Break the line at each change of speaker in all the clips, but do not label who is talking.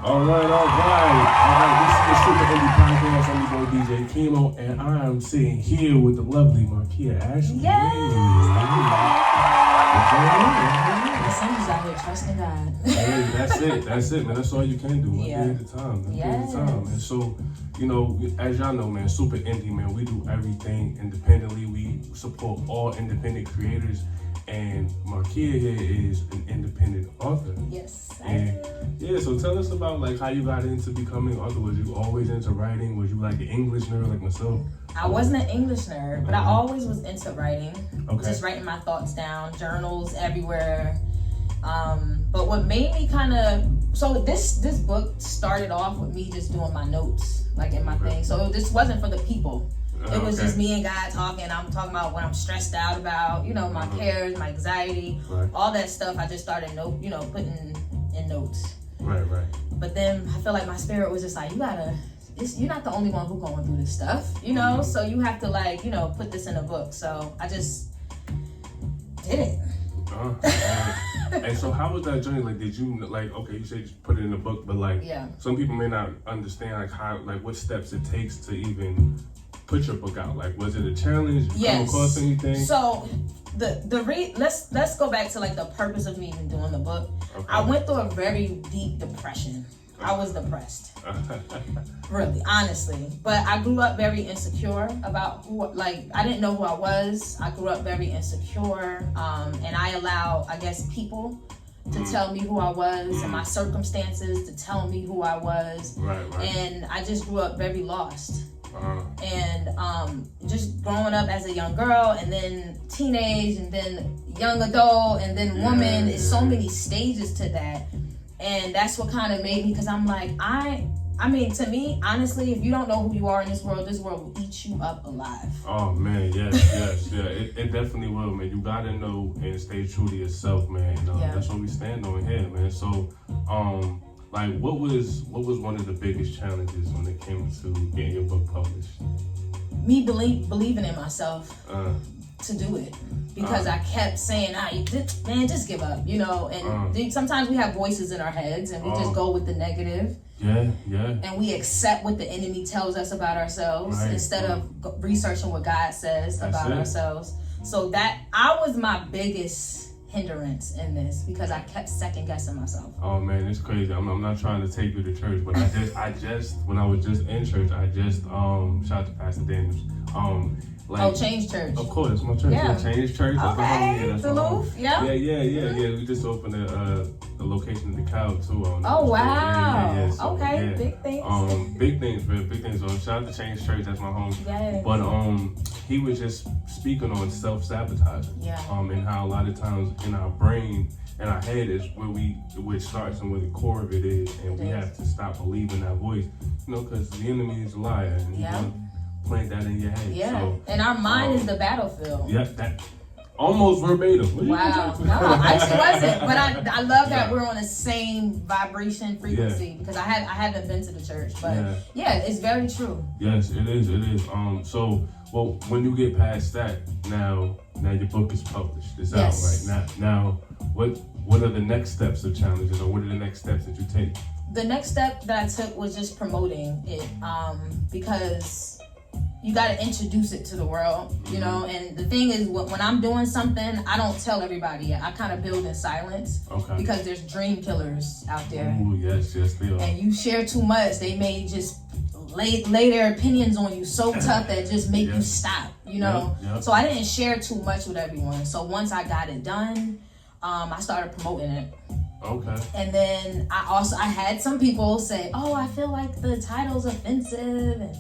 All right. This is the Super Indie Podcast. I'm your boy DJ Kemo, and I'm sitting here with the lovely Markia Ashley.
Yes.
The
Sun's out here trusting God.
Hey, that's it, man. That's all you can do. One day
Yeah.
at a time.
Yes.
And so, as y'all know, man, Super Indie, man, we do everything independently. We support all independent creators. And Markia here is an independent author.
Yes.
And so tell us about like how you got into becoming an author. Was you always into writing? Was you like an English nerd like myself?
I wasn't an English nerd, but I always was into writing.
Okay.
Just writing my thoughts down, journals everywhere. But what made me this book started off with me just doing my notes, like in my thing. So this wasn't for the people. It was just me and God talking. I'm talking about what I'm stressed out about, my cares, my anxiety, all that stuff. I just started putting in notes.
Right.
But then I feel like my spirit was just like, you're not the only one who's going through this stuff, so you have to put this in a book. So I just did it.
And so how was that journey? Like, did you you said you put it in a book, but some people may not understand what steps it takes to even put your book out. Like, was it a challenge?
Yes.
Come across anything?
So let's go back to the purpose of me even doing the book.
Okay.
I went through a very deep depression. I was depressed. Really, honestly. But I grew up very insecure about I didn't know who I was. I grew up very insecure. And I allowed, people to tell me who I was and my circumstances to tell me who I was.
Right.
And I just grew up very lost. And just growing up as a young girl and then teenage and then young adult and then woman, it's so many stages to that. And that's what kind of made me, because I'm like, I mean, to me, honestly, if you don't know who you are in this world will eat you up alive. Oh man,
yes, yeah, it definitely will, man. You gotta know and stay true to yourself, man. That's what we stand on here, man. So, what was one of the biggest challenges when it came to getting your book published?
Me believing in myself to do it, because I kept saying, man, just give up, And sometimes we have voices in our heads, and we just go with the negative.
Yeah.
And we accept what the enemy tells us about ourselves instead of researching what God says about ourselves. So that was my biggest hindrance in this, because I kept second guessing myself.
Oh man, it's crazy. I'm not trying to take you to church, but I just when I was just in church, shout out to Pastor Daniels.
Change Church.
Of course, it's my church. Yeah, Change Church.
Okay, Duluth. Yeah.
Yeah. We just opened a location in the Cow too.
Oh wow.
Yeah. So,
okay, big things.
Big things, man. Big things. So shout out to Change Church. That's my home.
Yeah.
But he was just speaking on self-sabotaging.
Yeah.
And how a lot of times in our brain and our head is where it starts and where the core of it is, and we have to stop believing that voice. Because the enemy is a liar. And, plant that in your head.
Yeah,
so,
and our mind is the battlefield.
Yeah, that almost verbatim.
Wow, no, I actually wasn't, but I love that we're on the same vibration frequency, because I haven't been to the church, but it's very true.
Yes, it is. So when you get past that, now your book is published. It's out right now. What are the next steps of challenges, or what are the next steps that you take?
The next step that I took was just promoting it, because you got to introduce it to the world, and the thing is, when I'm doing something, I don't tell everybody. I kind of build in silence, because there's dream killers out there.
Ooh, yes, they are.
And you share too much, they may just lay their opinions on you so tough that just make you stop,
Yep.
So I didn't share too much with everyone. So once I got it done, I started promoting it.
Okay.
And then I had some people say, "Oh, I feel like the title's offensive," and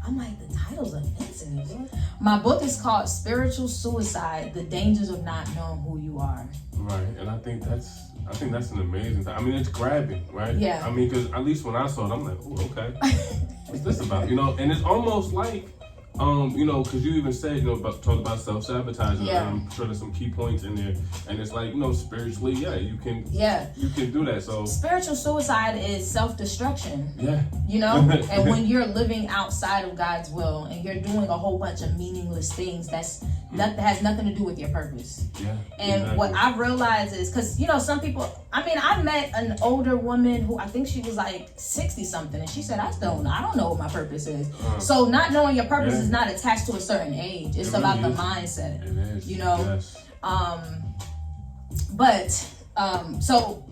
I'm like, the title's offensive. My book is called Spiritual Suicide: The Dangers of Not Knowing Who You Are.
Right, and I think that's an amazing thing. I mean, it's grabbing, right?
Yeah.
I mean, because at least when I saw it, I'm like, oh, okay. What's this about? And it's almost like, because you even said, talk about self-sabotaging.
Yeah.
I'm sure there's some key points in there, and it's like, spiritually, you can do that. So
spiritual suicide is self-destruction.
Yeah.
And when you're living outside of God's will and you're doing a whole bunch of meaningless things, that's That has nothing to do with your purpose.
Yeah.
And
exactly.
what I've realized is, because, you know, some people, I mean, I met an older woman who I think she was like 60 something, and she said, I don't know what my purpose is. So not knowing your purpose is not attached to a certain age. It's about the mindset.
It is.
You know?
Yes.
So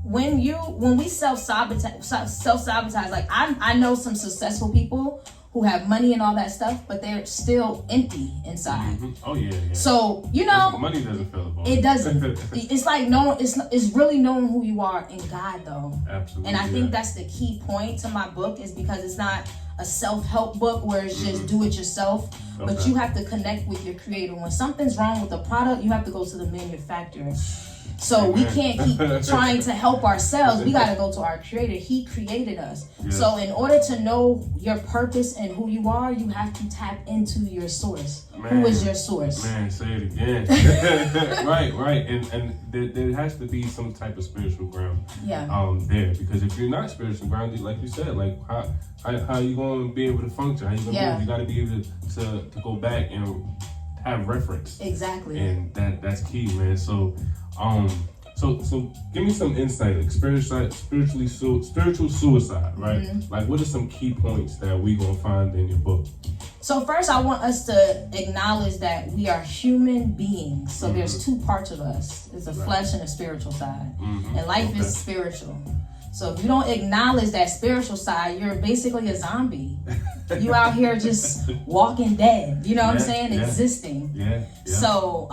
when we self-sabotage, like I know some successful people who have money and all that stuff, but they're still empty inside.
Mm-hmm. Oh yeah.
So, you know,
money doesn't fill the ball.
It doesn't. It's like it's really knowing who you are in God, though.
Absolutely.
And I think that's the key point to my book, is because it's not a self-help book where it's just do it yourself, but you have to connect with your creator. When something's wrong with the product, you have to go to the manufacturer. So we can't keep trying to help ourselves. We got to go to our creator. He created us. Yes. So in order to know your purpose and who you are, you have to tap into your source. Who is your source?
Man, say it again. right. And there has to be some type of spiritual ground there. Because if you're not spiritual grounded, like you said, like how are you going to be able to function? How you going to You got to be able to go back and have reference.
Exactly.
And that's key, man. So give me some insight, like spiritual suicide, right? Like, what are some key points that we gonna find in your book?
So first, I want us to acknowledge that we are human beings. So there's two parts of us. There's a flesh and a spiritual side, and life is spiritual. So if you don't acknowledge that spiritual side, you're basically a zombie. You out here just walking dead. You know what I'm saying? Existing.
Yeah.
So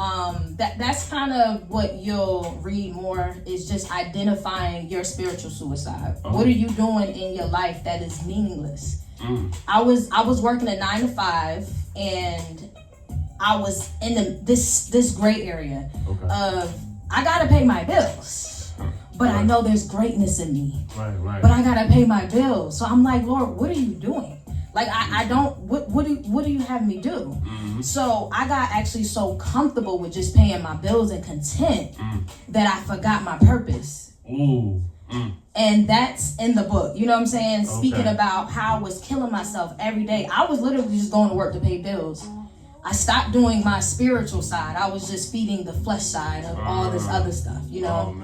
that's kind of what you'll read more, is just identifying your spiritual suicide. What are you doing in your life that is meaningless? I was working a 9 to 5, and I was in this gray area of I gotta pay my bills. But I know there's greatness in me.
Right.
But I gotta pay my bills. So I'm like, Lord, what are you doing? Like I don't. What do you have me do? So I got actually so comfortable with just paying my bills and content that I forgot my purpose. And that's in the book. You know what I'm saying? Speaking about how I was killing myself every day. I was literally just going to work to pay bills. I stopped doing my spiritual side. I was just feeding the flesh side of all this other stuff, you know?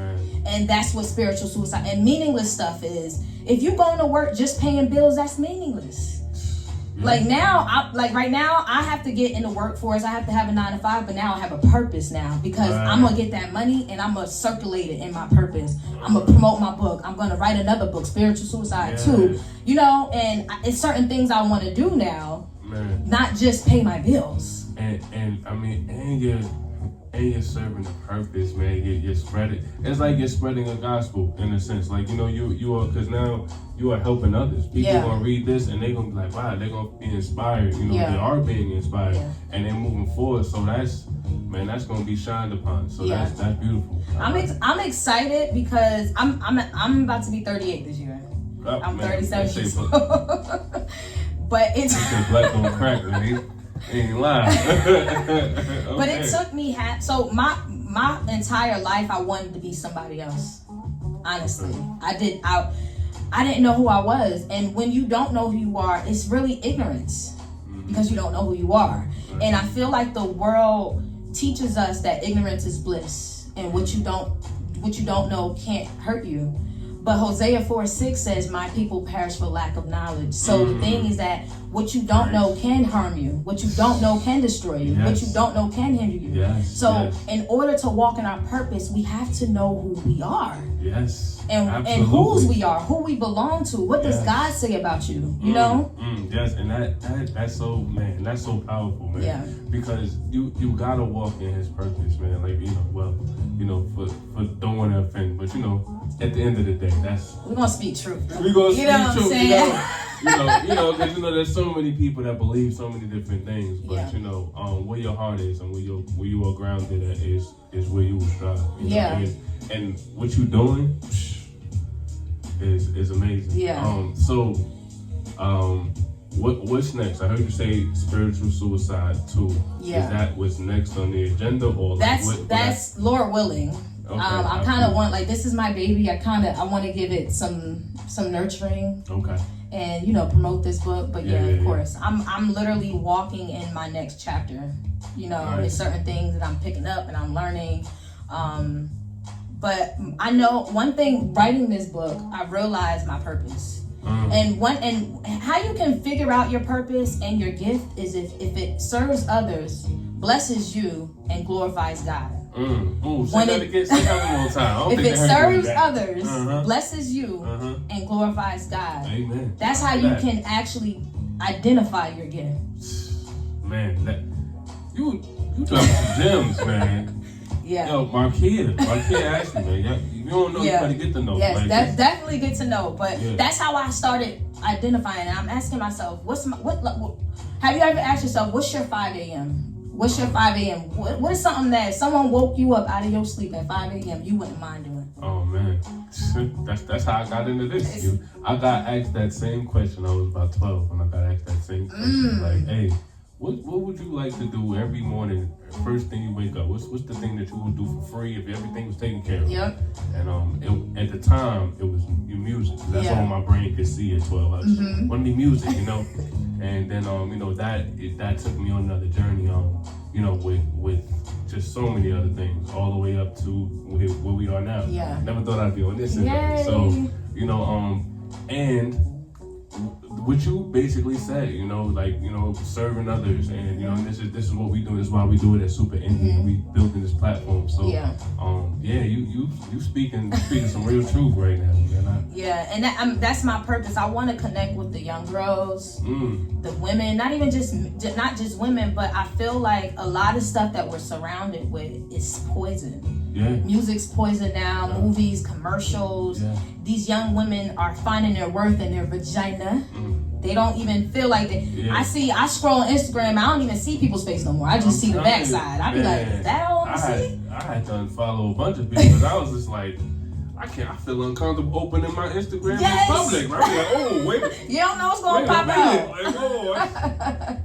And that's what spiritual suicide and meaningless stuff is. If you're going to work just paying bills, that's meaningless. Like right now, I have to get in the workforce. I have to have a 9 to 5, but now I have a purpose now, because I'm going to get that money and I'm going to circulate it in my purpose. I'm going to promote my book. I'm going to write another book, Spiritual Suicide 2, you know, and it's certain things I want to do now. Not just pay my bills.
And I mean, you're serving a purpose, man. You're spreading. It's like you're spreading a gospel in a sense. Like, you know, you are, because now you are helping others. People are gonna read this and they're gonna be like, wow, they're gonna be inspired. You know, they are being inspired, and they're moving forward. So that's gonna be shined upon. So that's beautiful.
I'm excited because I'm about to be 38 this year. I'm 37 years old. But it's
black don't crack, man. Ain't lying.
But it took me so my entire life I wanted to be somebody else. Honestly, I didn't know who I was, and when you don't know who you are, it's really ignorance, because you don't know who you are. And I feel like the world teaches us that ignorance is bliss, and what you don't know can't hurt you. But Hosea 4:6 says, my people perish for lack of knowledge. So the thing is that what you don't know can harm you. What you don't know can destroy you. What you don't know can hinder you. In order to walk in our purpose, we have to know who we are. And whose we are, who we belong to. What does God say about you? You know?
Yes, and that's so powerful, man. Because you gotta walk in His purpose, man. Like, for don't want to offend, but at the end of the day,
we're gonna speak truth.
We're gonna speak
truth.
What I'm saying? Because there's so many people that believe so many different things, but where your heart is and where you are grounded at is where you will strive. And what you're doing is amazing. What's next? I heard you say Spiritual Suicide 2. Is that what's next on the agenda, or
that's Lord willing?
Okay.
I kind of want, like, this is my baby. I want to give it some nurturing.
Okay.
And, you know, promote this book. But of course, I'm literally walking in my next chapter. You know, there's certain things that I'm picking up and I'm learning. But I know one thing, writing this book, I realized my purpose. And how you can figure out your purpose and your gift is if it serves others, blesses you, and glorifies God.
Say that one more time.
If it serves others, blesses you, and glorifies God.
Amen.
That's how you can actually identify your gift.
Man, you dropped some gems, man.
Yeah.
Yo, Markia Ashley, man. You don't know, you gotta get to know.
Yes,
like,
that's definitely good to know. But that's how I started identifying. And I'm asking myself, have you ever asked yourself, what's your 5 a.m.? What's your 5 a.m.? What is something that if someone woke you up out of your sleep at 5 a.m. you wouldn't mind doing?
Oh man, that's how I got into this. I got asked that same question. I was about 12 when I got asked that same question. Like, hey, what would you like to do every morning? First thing you wake up, what's the thing that you would do for free if everything was taken care of?
Yep.
And at the time, it was your music. That's all my brain could see at 12. I was want to be music, you know. And then that took me on another journey. With just so many other things, all the way up to where we are now. Yeah. Never thought I'd be on this. So and what you basically said, serving others, and this is what we do. This is why we do it at Super Indie. We building this platform. So you speaking some real truth right now, man.
And that's my purpose. I want to connect with the young girls, the women, not just women, but I feel like a lot of stuff that we're surrounded with is poison.
Yeah.
Music's poison now, movies, commercials. Yeah. These young women are finding their worth in their vagina. They don't even feel like it. Yeah. I scroll on Instagram, I don't even see people's face no more. I just see the backside. I be like, is that all I see?
I had to unfollow a bunch of people because I was just like, I feel uncomfortable opening my Instagram in public. Right? Like, oh, wait.
You don't know what's going to pop out.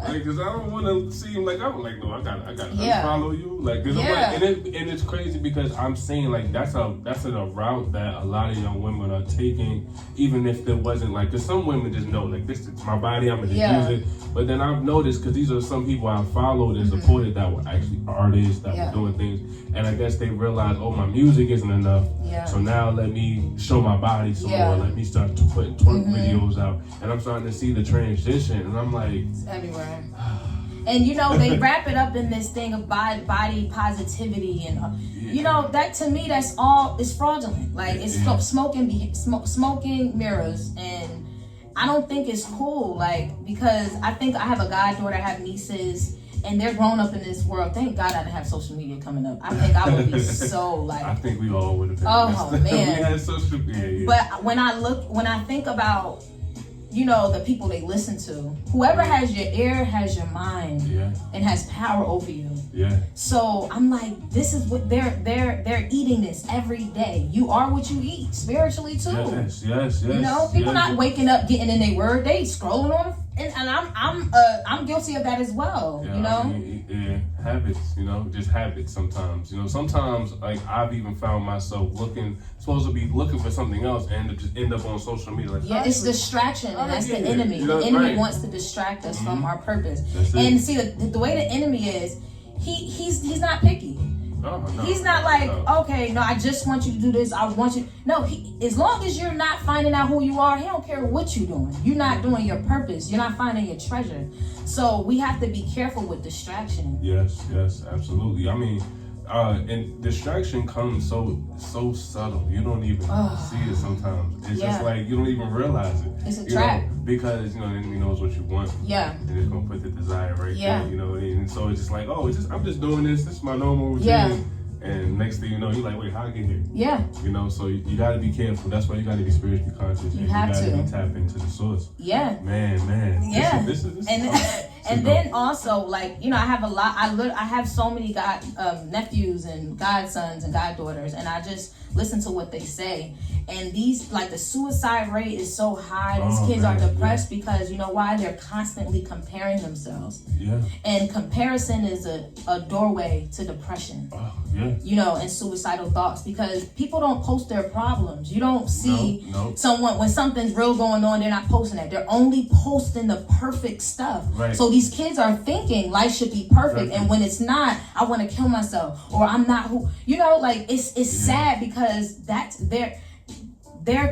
Like, because I don't want to seem like I'm like, no, I got to unfollow you. Like, and it's crazy because I'm saying like that's a route that a lot of young women are taking, even if there wasn't like, because some women just know like this is my body, I'm gonna just use it. But then I've noticed because these are some people I followed and supported that were actually artists that were doing things, and I guess they realized, oh, my music isn't enough. Yeah. So now let me show my body some more. Let me start to put twerk videos out, and I'm starting to see the transition, and I'm like,
it's everywhere. And they wrap it up in this thing of body positivity, and that to me, that's all is fraudulent. Like it's smoking mirrors, and I don't think it's cool. Like, because I think I have a goddaughter, I have nieces, and they're grown up in this world. Thank God I didn't have social media coming up. I think I would be so like.
I think we all would have been.
Oh man.
We had social media.
But when I think about, the people they listen to, whoever has your ear has your mind, and has power over you. Yeah. So I'm like, this is what they're eating this every day. You are what you eat spiritually too.
Yes.
People not waking up getting in their word. They scrolling on, and I'm guilty of that as well.
Habits. Just habits. Sometimes. Sometimes like I've even found myself supposed to be looking for something else, and just end up on social media. Like,
it's distraction, and that's the enemy. The enemy wants to distract us from our purpose. And see, the way the enemy is, he's not picky. No, he's not like, okay, no, I just want you to do this. I want you. No, as long as you're not finding out who you are, he don't care what you're doing. You're not doing your purpose. You're not finding your treasure. So we have to be careful with distraction.
Yes, absolutely. I mean, and distraction comes so subtle. You don't even see it sometimes. It's just like you don't even realize it.
It's a trap.
Because the enemy knows what you want. Yeah. And it's gonna put the desire right there. And so it's just like, I'm just doing this. This is my normal routine. Yeah. And next thing you know, you're like, wait, how I get here? Yeah. So you got to be careful. That's why you got to be spiritually conscious. You got to be tapped into the source. Yeah. Man.
Yeah.
This is
and And then also, like, you know, I have a lot. I have so many nephews and godsons and goddaughters, and I just listen to what they say. And these, like, the suicide rate is so high. These kids are depressed because, you know why? They're constantly comparing themselves.
Yeah.
And comparison is a doorway to depression. You know, and suicidal thoughts, because people don't post their problems. You don't see someone when something's real going on, they're not posting that. They're only posting the perfect stuff. Right. So these kids are thinking life should be perfect, and when it's not, I want to kill myself, or I'm not who. You know, like it's sad because that's they're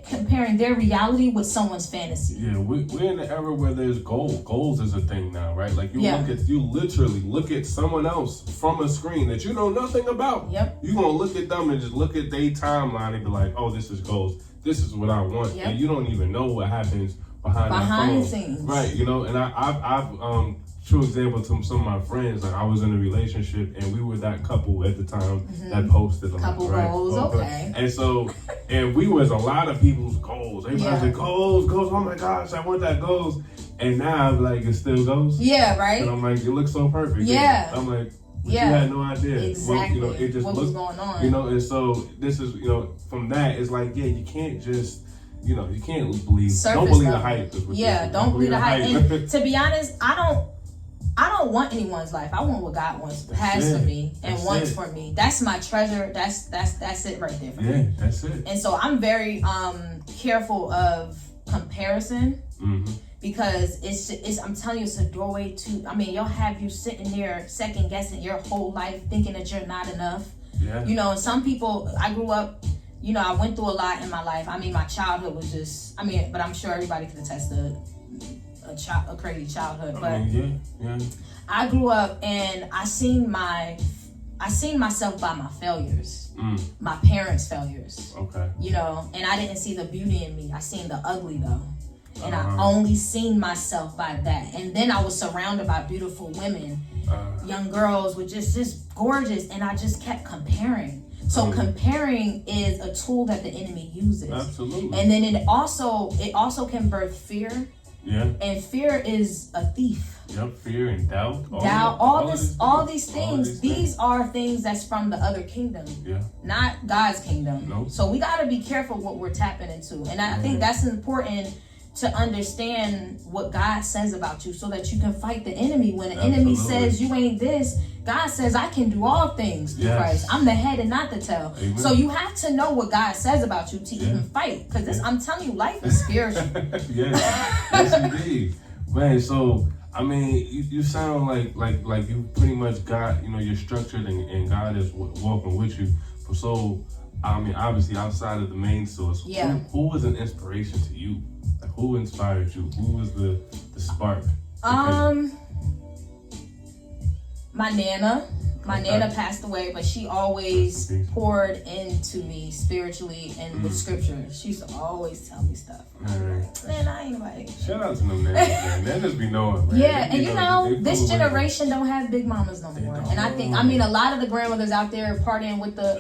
comparing their reality with someone's fantasy.
Yeah, we're in the era where there's goals. Goals is a thing now, right? Like you literally look at someone else from a screen that you know nothing about.
Yep.
You're gonna look at them and just look at their timeline and be like, oh, this is goals. This is what I want. Yep. And you don't even know what happens behind
the scenes.
Right, you know, and I've true example to some of my friends, like I was in a relationship and we were that couple at the time that posted a lot,
couple
right?
goals, okay.
And so, and we was a lot of people's goals. Everybody's like, goals, oh my gosh, I want that goals. And now I'm like, it still goes.
Yeah, right.
And I'm like, it looks so perfect.
Yeah.
I'm like, you had no idea.
Exactly.
Well, you know, it just
what was going on.
You know, and so this is, you know, from that, it's like, you can't just, you know, you can't believe. Don't believe the hype.
Don't believe the hype. And to be honest, I don't want anyone's life. I want what God has for me and wants for me. That's my treasure. That's it right there for me.
That's it.
And so I'm very careful of comparison because it's I'm telling you, it's a doorway to. I mean, you'll have you sitting there second guessing your whole life, thinking that you're not enough. Yeah. You know, and some people. I grew up. You know, I went through a lot in my life. I mean, my childhood was just. I mean, but I'm sure everybody can attest to a crazy childhood. But I grew up and I seen myself by my failures, my parents' failures. Okay. You know, and I didn't see the beauty in me. I seen the ugly though. And I only seen myself by that. And then I was surrounded by beautiful women, young girls with just gorgeous, and I just kept comparing. So comparing is a tool that the enemy uses. Absolutely. And then it also can birth fear. Yeah. And fear is a thief.
Yep, fear and doubt.
All these things. These are things that's from the other kingdom. Yeah. Not God's kingdom. Nope. So we gotta be careful what we're tapping into. And I think that's important to understand what God says about you so that you can fight the enemy. When the enemy says you ain't this, God says I can do all things through Christ. I'm the head and not the tail. Amen. So you have to know what God says about you to even fight. Because I'm telling you, life is spiritual.
Yes, indeed. Man, so I mean, you sound like you pretty much got, you know, you're structured and God is walking with you. So I mean, obviously outside of the main source, who was an inspiration to you? Like, who inspired you? Who was the spark?
My Nana. My Nana passed away, but she always poured into me spiritually and with scripture. She used to always tell me stuff. Man, I ain't nobody.
Shout out to them Nanas, man. Nanas be knowing, man.
Yeah, and you know, this generation don't have big mamas no more. And I think, I mean, a lot of the grandmothers out there partying with the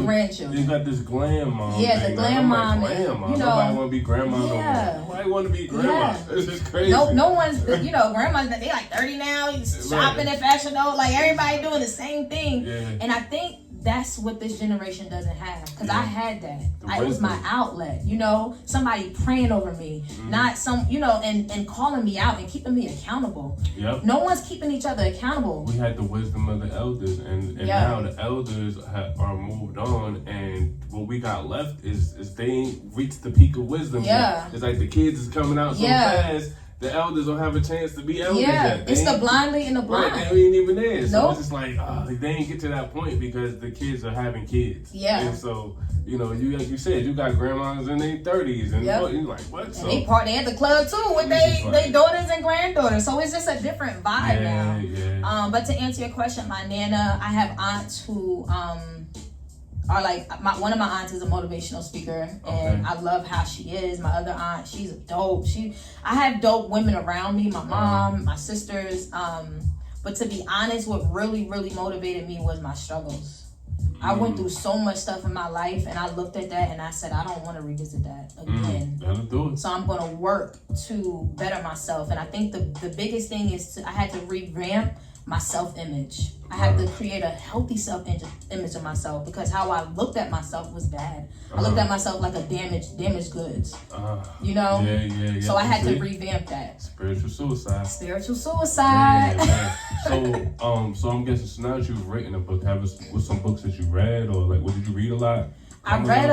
grandchildren.
You got this glam mom.
Yeah, the glam mom.
Like, you know, nobody want to be grandma no more. Nobody want to be grandma. Yeah. This is crazy.
No one's, you know, grandmas, they like 30 now, shopping at Fashion Nova, like everybody doing the same thing. Yeah. And I think that's what this generation doesn't have. Because I had that. It was my outlet, you know, somebody praying over me, not some, you know, and calling me out and keeping me accountable. Yep. No one's keeping each other accountable.
We had the wisdom of the elders, and now the elders are moved on, and what we got left is they ain't reached the peak of wisdom. Yeah. It's like the kids is coming out so fast. The elders don't have a chance to be elders yet.
It's the blind leading the blind.
Right, they ain't even there. So it's just like, they ain't get to that point because the kids are having kids. Yeah. And so, you know, you like you said, you got grandmas in their 30s. And you're like, what? And
so, they party at the club too with their daughters and granddaughters. So it's just a different vibe now. Yeah. But to answer your question, my Nana, I have aunts who are like, one of my aunts is a motivational speaker, and I love how she is. My other aunt, she's dope. I have dope women around me, my mom, my sisters. But to be honest, what really, really motivated me was my struggles. I went through so much stuff in my life, and I looked at that and I said, I don't want to revisit that again.
That'll do it.
So I'm going to work to better myself. And I think the biggest thing is I had to revamp my self-image. I had to create a healthy self-image of myself, because how I looked at myself was bad. I looked at myself like a damaged goods. You know?
Yeah.
So I had to revamp that.
Spiritual suicide.
Spiritual suicide.
So I'm guessing, so now that you've written a book, what's some books that you read, or like, what did you read a lot?
I read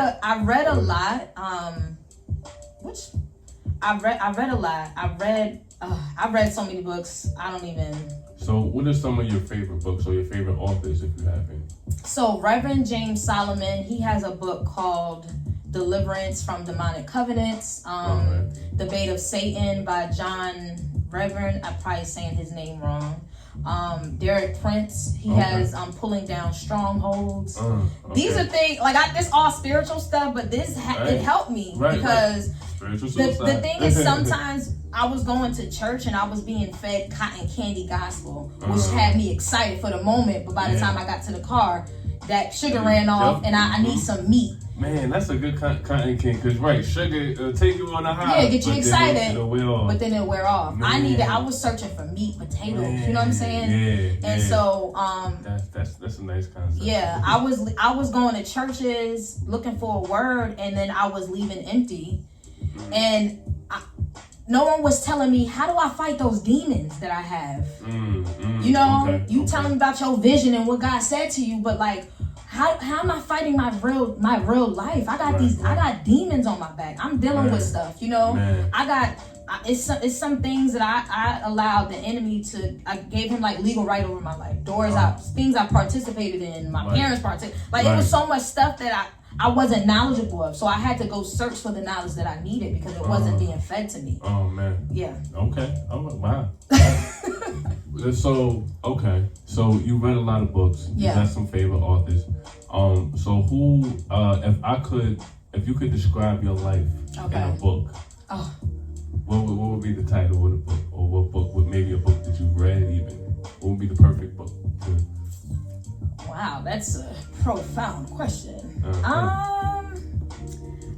a lot. I read so many books. I don't even.
So what are some of your favorite books or your favorite authors, if you have any?
So Reverend James Solomon, he has a book called Deliverance from Demonic Covenants. The Bait of Satan by John Reverend. I'm probably saying his name wrong. Derek Prince, he has Pulling Down Strongholds. These are things like this all spiritual stuff, but this it helped me because the thing is, sometimes I was going to church and I was being fed cotton candy gospel, which had me excited for the moment, but by the time I got to the car, that sugar ran off and I need some meat.
Man, that's a good cotton candy, because sugar take you on a high.
Yeah, get you excited,
but
then it'll wear off.
Man.
I was searching for meat, potatoes, you know what I'm saying?
Yeah.
So
that's a nice concept.
Yeah, I was going to churches looking for a word, and then I was leaving empty, and no one was telling me, how do I fight those demons that I have? You know, telling me about your vision and what God said to you, but like, how am I fighting my real life? I got demons on my back. I'm dealing with stuff, you know. It's some things that I allowed the enemy to. I gave him like legal right over my life. Things I participated in. My parents participated. It was so much stuff that I wasn't knowledgeable of. So I had to go search for the knowledge that I needed, because it wasn't being fed to me.
Oh man.
Yeah.
Okay. Oh wow. So you read a lot of books. You got some favorite authors. So who, if you could describe your life in a book, what would be the title of the book, or what book would maybe a book that you've read even? What would be the perfect book?
Wow, that's a profound question. I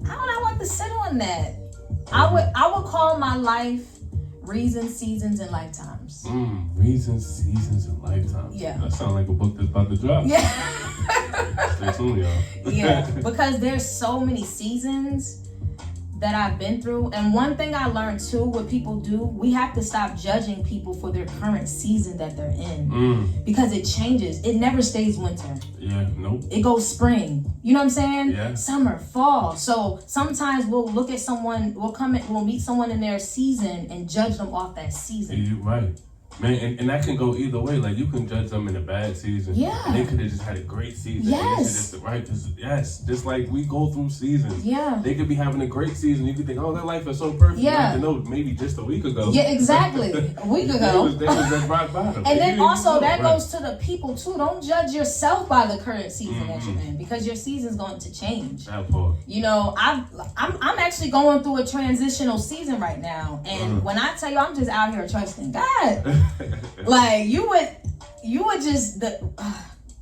don't know what to sit on that. I would call my life Reasons, Seasons, and Lifetimes.
Reasons, Seasons, and Lifetimes.
Yeah.
That sounds like a book that's about to drop.
Yeah.
Stay tuned, y'all.
Yeah, because there's so many seasons that I've been through. And one thing I learned too, what people do, we have to stop judging people for their current season that they're in. Because it changes. It never stays winter.
Yeah, nope.
It goes spring. You know what I'm saying?
Yeah.
Summer, fall. So sometimes we'll look at someone, we'll meet someone in their season and judge them off that season.
You're right. Man, and that can go either way. Like, you can judge them in a bad season.
Yeah.
And they could have just had a great season.
Yes.
Just like we go through seasons.
Yeah.
They could be having a great season. You could think, oh, their life is so perfect.
Yeah.
You know, maybe just a week ago.
Yeah, exactly. A week ago.
They was at rock bottom.
And then also that goes to the people too. Don't judge yourself by the current season that you're in, because your season's going to change.
That part.
You know, I'm actually going through a transitional season right now, and when I tell you, I'm just out here trusting God. Like you would just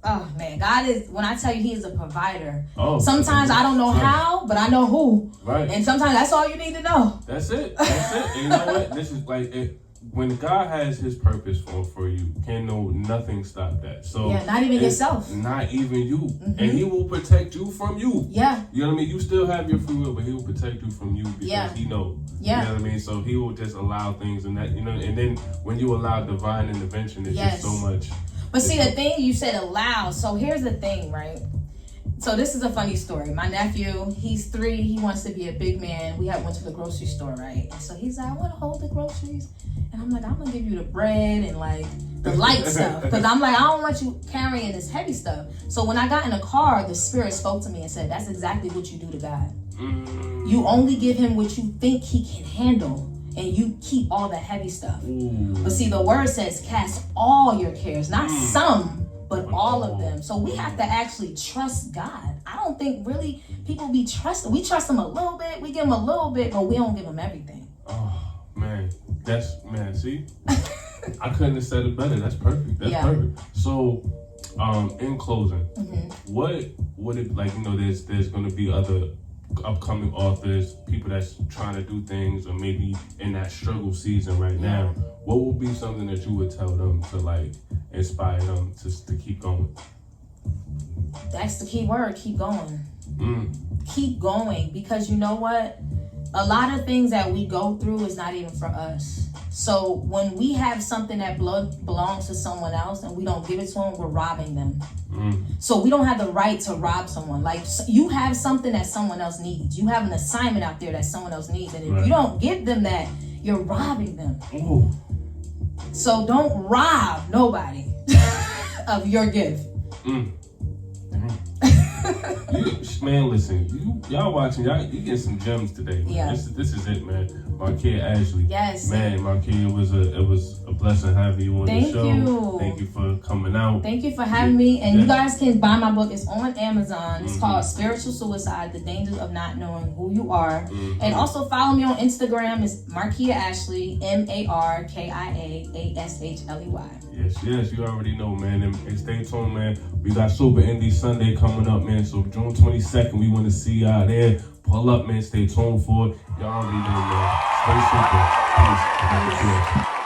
oh man, God is, when I tell you He is a provider. Sometimes I don't know how, but I know who. Right. And sometimes that's all you need to know.
That's it. And you know what? This is like it. When God has His purpose for you, nothing stop that. So
not even yourself.
Not even you. And He will protect you from you.
Yeah.
You know what I mean? You still have your free will, but He will protect you from you because He knows. Yeah. You know what I mean? So He will just allow things and that, and then when you allow divine intervention, it's just so much.
But see, the thing you said allow. So here's the thing, right? So this is a funny story. My nephew, he's 3. He wants to be a big man. We went to the grocery store, right? And so he's like, I want to hold the groceries. And I'm like, I'm going to give you the bread and like the light stuff. Because I'm like, I don't want you carrying this heavy stuff. So when I got in the car, the Spirit spoke to me and said, that's exactly what you do to God. You only give Him what you think He can handle. And you keep all the heavy stuff. But see, the word says cast all your cares. Not some, but all of them. So we have to actually trust God. I don't think really people be trusting. We trust Him a little bit. We give Him a little bit, but we don't give Him everything.
Oh, man. See? I couldn't have said it better. That's perfect. That's perfect. So In closing, what would it like? You know, there's going to be other upcoming authors, people that's trying to do things, or maybe in that struggle season right now. What would be something that you would tell them to like inspire them to keep going?
That's the key word. Keep going. Keep going, because you know what? A lot of things that we go through is not even for us. So when we have something that belongs to someone else and we don't give it to them, we're robbing them. So we don't have the right to rob someone. Like, you have something that someone else needs. You have an assignment out there that someone else needs. And if you don't give them that, you're robbing them.
Ooh.
So don't rob nobody of your gift.
Man, listen, y'all watching, you get some gems today. Man.
Yeah.
This is it, man. Markia Ashley.
Yes.
Man, Markia, it was a blessing having you on the show.
Thank you.
Thank you for coming out.
Thank you for having me. And you guys can buy my book. It's on Amazon. It's called Spiritual Suicide: The Dangers of Not Knowing Who You Are. And also follow me on Instagram. It's Markia Ashley, MarkiaAshley.
Yes, you already know, man. And stay tuned, man. We got Super Indie Sunday coming up, man. So June 22nd, we want to see y'all there. Pull up, man. Stay tuned for it. Y'all already know, man. Stay super. Peace.